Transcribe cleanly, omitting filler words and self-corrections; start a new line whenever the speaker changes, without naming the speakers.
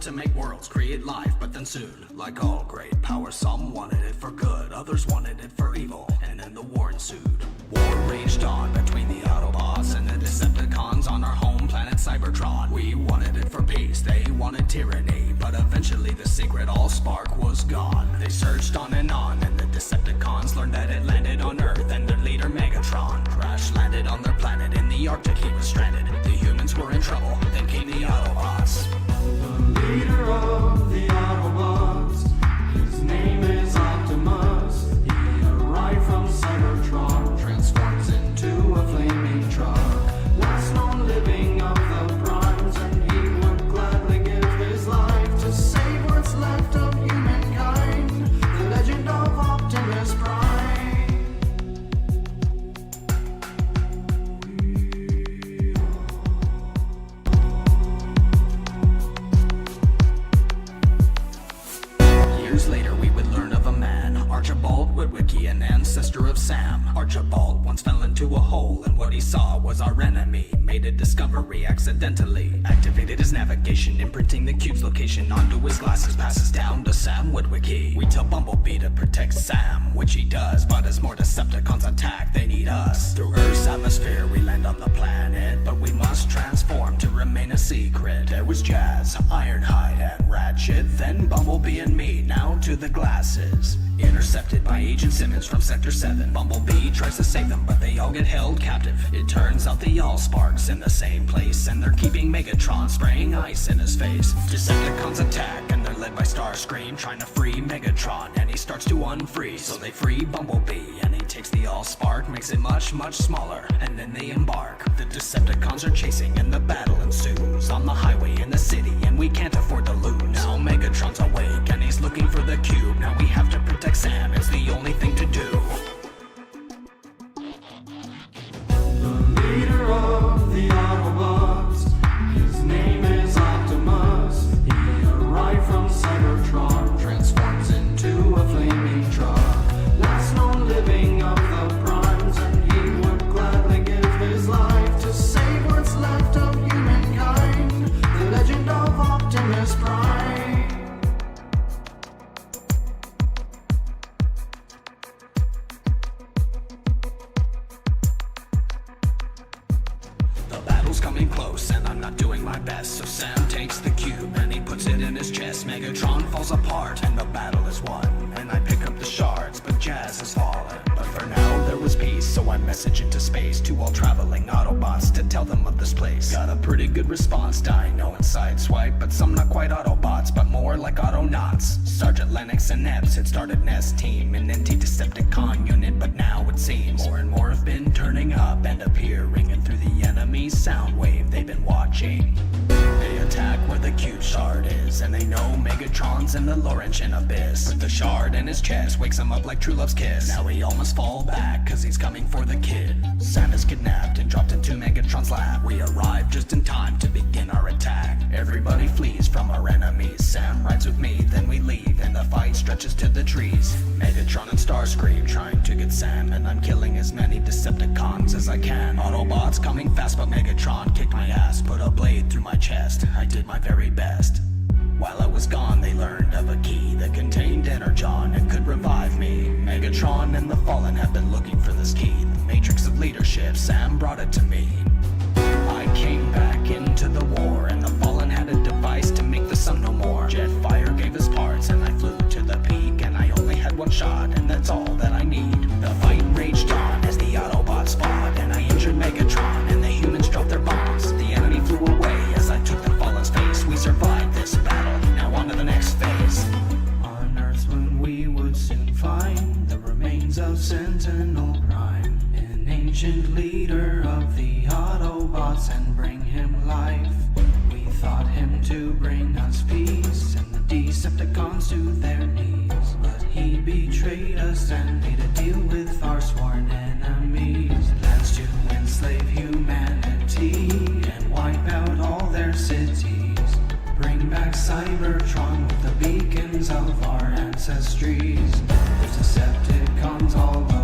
started to make worlds, create life, but then soon, like all great power, some wanted it for good, others wanted it for evil, and then the war ensued. War raged on between the Autobots and the Decepticons on our home planet Cybertron. We wanted it for peace, they wanted tyranny, but eventually the secret all-spark was gone. They searched on, and the Decepticons learned that it landed on Earth, and their leader Megatron crash-landed on their planet. In the Arctic he was stranded, the humans were in trouble, then came the Autobots.
The leader of the Autobots, his name is Optimus. He arrived from Cybertron, transforms into a flaming truck. Last known living of the primes, and he would gladly give his life to save what's left of humankind. The legend of Optimus Prime.
Later we would learn of a man, Archibald Woodwicky, an ancestor of Sam. Archibald once fell into a hole, and what he saw was our enemy. Made a discovery accidentally, activated his navigation, imprinting the cube's location onto his glasses. Passes down to Sam Woodwicky. We tell Bumblebee to protect Sam, which he does, but as more Decepticons attack, they need us. Through Earth's atmosphere we land on the planet, but we must transform to remain a secret. There was Jazz, Ironhide, and Ratchet, then Bumblebee and me, now to the glasses. Intercepted by Agent Simmons from Sector 7. Bumblebee tries to save them, but they all get held captive. It turns out the Allspark's in the same place, and they're keeping Megatron spraying ice in his face. Decepticons attack, and they're led by Starscream, trying to free Megatron, and he starts to unfreeze. So they free Bumblebee, and he takes the Allspark, makes it much, much smaller, and then they embark. The Decepticons are chasing, and the battle ensues on the highway in the city, and we can't afford to lose. Now Megatron's awake, and he's looking for the cube. Now we have to protect Sam, it's the only thing to do.
The leader of the Autobots, his name is Optimus. He arrived from Cybertron, transforms into a flaming truck. Last known living of the primes, and he would gladly give his life to save what's left of humankind. The legend of Optimus Prime.
Coming close, and I'm not doing my best. So Sam takes the cube and he puts it in his chest. Megatron falls apart and the battle is won, and I pick up the shards, but Jazz has fallen. But for now there was peace, so I message into space to all traveling Autobots to tell them of this place. Got a pretty good response, Dino and Sideswipe, but some not quite Autobots, but more like Autonauts. Sergeant Lennox and Epps had started Nest Team, an anti-Decepticon unit, but now it seems more and more have been turning up and appearing, and through the enemy's sound wave they've been watching. They attack where the cube shard is, and they know Megatron's in the Laurentian abyss. But the shard in his chest wakes him up like true love's kiss. Now he almost fall back, cause he's coming for the kid. Sam is kidnapped and dropped into Megatron's lap. We arrive just in time to begin our attack. Everybody flees from our enemies. Sam rides with me, then we leave, and the fight stretches to the trees. Megatron and Starscream trying to get Sam, and I'm killing as many Decepticons as I can. Autobots coming fast, but Megatron kicked my ass, put a blade through my chest. I did my very best. While I was gone, they learned of a key that contained Energon and could revive me. Megatron and the Fallen have been looking for this key. The matrix of leadership, Sam brought it to me. I came back into the war, and the Fallen had a device to make the sun no more. Jetfire gave us parts, and I flew to the peak, and I only had one shot, and that's all that I need. The fight raged on as the Autobots fought, and I injured Megatron, and the humans dropped their bombs. The enemy flew away as I took the Fallen's face. We survived this battle, now on to the next phase.
On Earth's moon we would soon find the remains of Sentinel Prime, an ancient leader of the Autobots, and bring him life. We thought him to bring us peace, and the Decepticons to their knees. But he betrayed us and made a deal with our sworn enemies. Plans to enslave humanity and wipe out all their cities. Bring back Cybertron with the beacons of our ancestries. There's Decepticons all over.